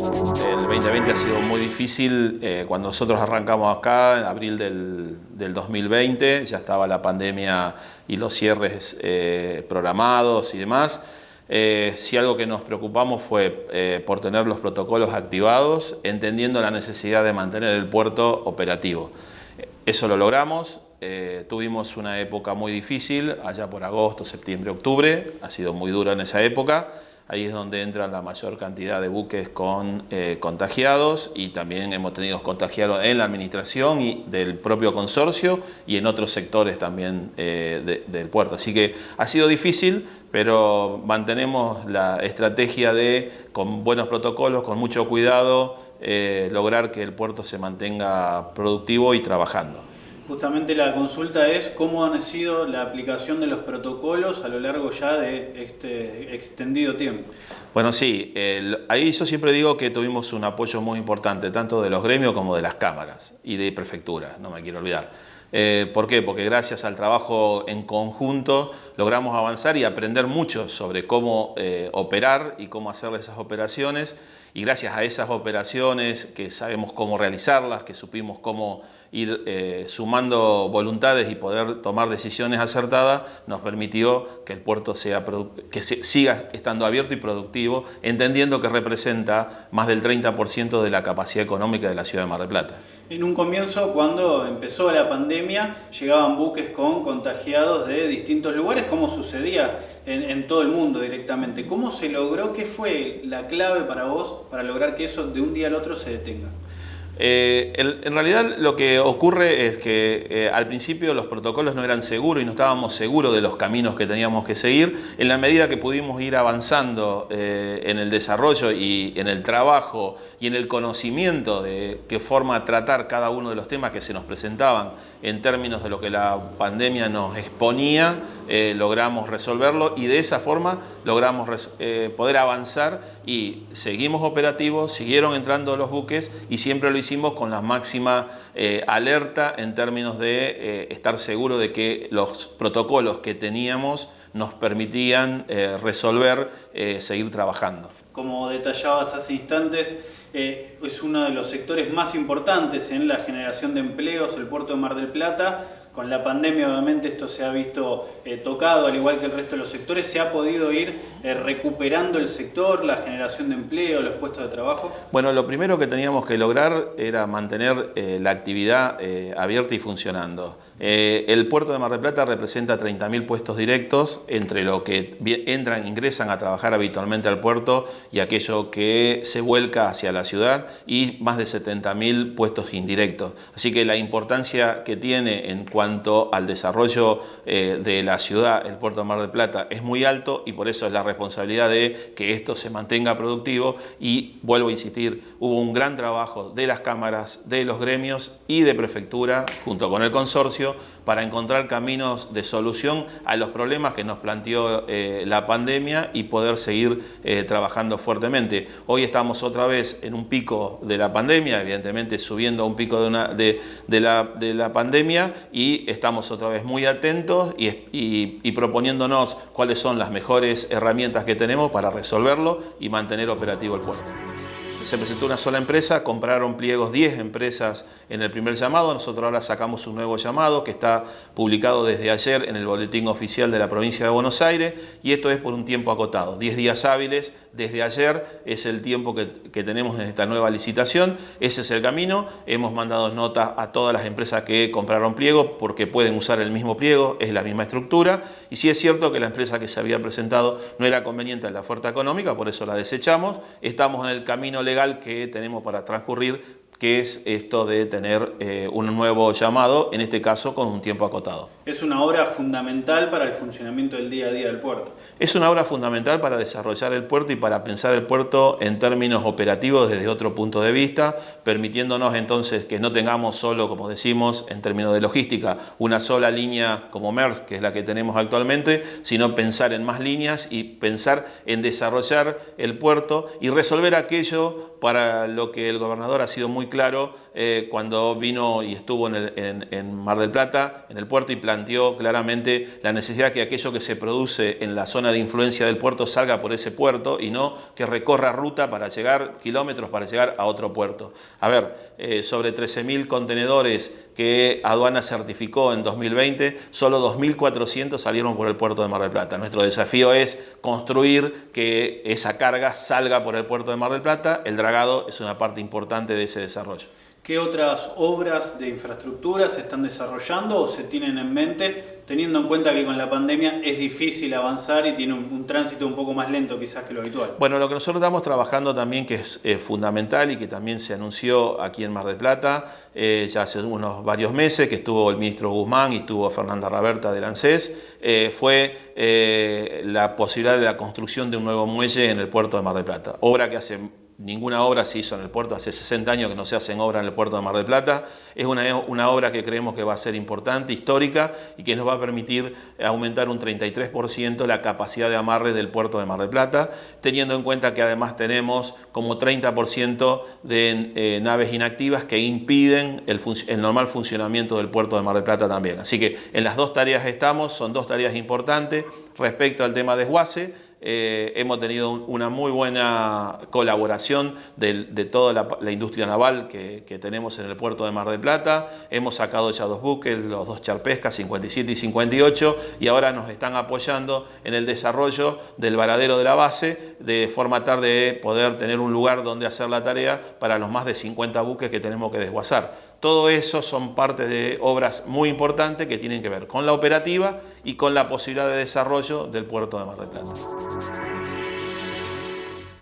El 2020 ha sido muy difícil. Cuando nosotros arrancamos acá, en abril del 2020, ya estaba la pandemia y los cierres programados y demás. Sí, algo que nos preocupamos fue por tener los protocolos activados, entendiendo la necesidad de mantener el puerto operativo. Eso lo logramos. Tuvimos una época muy difícil, allá por agosto, septiembre, octubre. Ha sido muy dura en esa época. Ahí es donde entran la mayor cantidad de buques con contagiados, y también hemos tenido contagiados en la administración y del propio consorcio y en otros sectores también del puerto. Así que ha sido difícil, pero mantenemos la estrategia de, con buenos protocolos, con mucho cuidado, lograr que el puerto se mantenga productivo y trabajando. Justamente la consulta es cómo ha sido la aplicación de los protocolos a lo largo ya de este extendido tiempo. Bueno, sí, ahí yo siempre digo que tuvimos un apoyo muy importante, tanto de los gremios como de las cámaras y de prefectura, no me quiero olvidar. ¿Por qué? Porque gracias al trabajo en conjunto logramos avanzar y aprender mucho sobre cómo operar y cómo hacer esas operaciones, y gracias a esas operaciones que sabemos cómo realizarlas, que supimos cómo ir sumando voluntades y poder tomar decisiones acertadas, nos permitió que el puerto siga estando abierto y productivo, entendiendo que representa más del 30% de la capacidad económica de la ciudad de Mar del Plata. En un comienzo, cuando empezó la pandemia, llegaban buques con contagiados de distintos lugares, como sucedía en todo el mundo directamente. ¿Cómo se logró? ¿Qué fue la clave para vos para lograr que eso de un día al otro se detenga? En realidad lo que ocurre es que al principio los protocolos no eran seguros y no estábamos seguros de los caminos que teníamos que seguir. En la medida que pudimos ir avanzando en el desarrollo y en el trabajo y en el conocimiento de qué forma tratar cada uno de los temas que se nos presentaban en términos de lo que la pandemia nos exponía, logramos resolverlo, y de esa forma logramos poder avanzar, y seguimos operativos, siguieron entrando los buques, y siempre lo hicimos con la máxima alerta en términos de estar seguro de que los protocolos que teníamos nos permitían resolver, seguir trabajando. Como detallabas hace instantes, es uno de los sectores más importantes en la generación de empleos, el puerto de Mar del Plata. Con la pandemia obviamente esto se ha visto tocado, al igual que el resto de los sectores. ¿Se ha podido ir recuperando el sector, la generación de empleo, los puestos de trabajo? Bueno, lo primero que teníamos que lograr era mantener la actividad abierta y funcionando. El puerto de Mar del Plata representa 30.000 puestos directos, entre lo que ingresan a trabajar habitualmente al puerto y aquello que se vuelca hacia la ciudad, y más de 70.000 puestos indirectos. Así que la importancia que tiene en cuanto al desarrollo de la ciudad, el puerto de Mar del Plata, es muy alto, y por eso es la responsabilidad de que esto se mantenga productivo. Y vuelvo a insistir, hubo un gran trabajo de las cámaras, de los gremios y de prefectura junto con el consorcio para encontrar caminos de solución a los problemas que nos planteó la pandemia y poder seguir trabajando fuertemente. Hoy estamos otra vez en un pico de la pandemia, evidentemente subiendo a un pico de la pandemia, y estamos otra vez muy atentos y proponiéndonos cuáles son las mejores herramientas que tenemos para resolverlo y mantener operativo el puerto. Se presentó una sola empresa, compraron pliegos 10 empresas en el primer llamado. Nosotros ahora sacamos un nuevo llamado que está publicado desde ayer en el boletín oficial de la provincia de Buenos Aires, y esto es por un tiempo acotado, 10 días hábiles desde ayer es el tiempo que tenemos en esta nueva licitación. Ese es el camino. Hemos mandado nota a todas las empresas que compraron pliego porque pueden usar el mismo pliego, es la misma estructura, y sí es cierto que la empresa que se había presentado no era conveniente en la oferta económica, por eso la desechamos. Estamos en el camino legal que tenemos para transcurrir, que es esto de tener un nuevo llamado, en este caso con un tiempo acotado. Es una obra fundamental para el funcionamiento del día a día del puerto. Es una obra fundamental para desarrollar el puerto y para pensar el puerto en términos operativos desde otro punto de vista, permitiéndonos entonces que no tengamos solo, como decimos, en términos de logística, una sola línea como Maersk, que es la que tenemos actualmente, sino pensar en más líneas y pensar en desarrollar el puerto y resolver aquello para lo que el gobernador ha sido muy claro cuando vino y estuvo en Mar del Plata, en el puerto, y planteó planteó claramente la necesidad que aquello que se produce en la zona de influencia del puerto salga por ese puerto y no que recorra ruta para llegar, kilómetros para llegar a otro puerto. A ver, sobre 13.000 contenedores que aduana certificó en 2020, solo 2.400 salieron por el puerto de Mar del Plata. Nuestro desafío es construir que esa carga salga por el puerto de Mar del Plata. El dragado es una parte importante de ese desarrollo. ¿Qué otras obras de infraestructura se están desarrollando o se tienen en mente, teniendo en cuenta que con la pandemia es difícil avanzar y tiene un tránsito un poco más lento quizás que lo habitual? Bueno, lo que nosotros estamos trabajando también, que es fundamental y que también se anunció aquí en Mar del Plata ya hace varios meses, que estuvo el ministro Guzmán y estuvo Fernanda Raberta del ANSES, fue la posibilidad de la construcción de un nuevo muelle en el puerto de Mar del Plata. Obra que ninguna obra se hizo en el puerto, hace 60 años que no se hacen obras en el puerto de Mar del Plata. Es una obra que creemos que va a ser importante, histórica, y que nos va a permitir aumentar un 33% la capacidad de amarre del puerto de Mar del Plata, teniendo en cuenta que además tenemos como 30% de naves inactivas que impiden el normal funcionamiento del puerto de Mar del Plata también. Así que en las dos tareas estamos, son dos tareas importantes. Respecto al tema desguace, hemos tenido una muy buena colaboración de toda la industria naval que tenemos en el puerto de Mar del Plata. Hemos sacado ya 2 buques, los 2 charpescas, 57 y 58, y ahora nos están apoyando en el desarrollo del varadero de la base, de forma tal de poder tener un lugar donde hacer la tarea para los más de 50 buques que tenemos que desguazar. Todo eso son parte de obras muy importantes que tienen que ver con la operativa y con la posibilidad de desarrollo del puerto de Mar del Plata.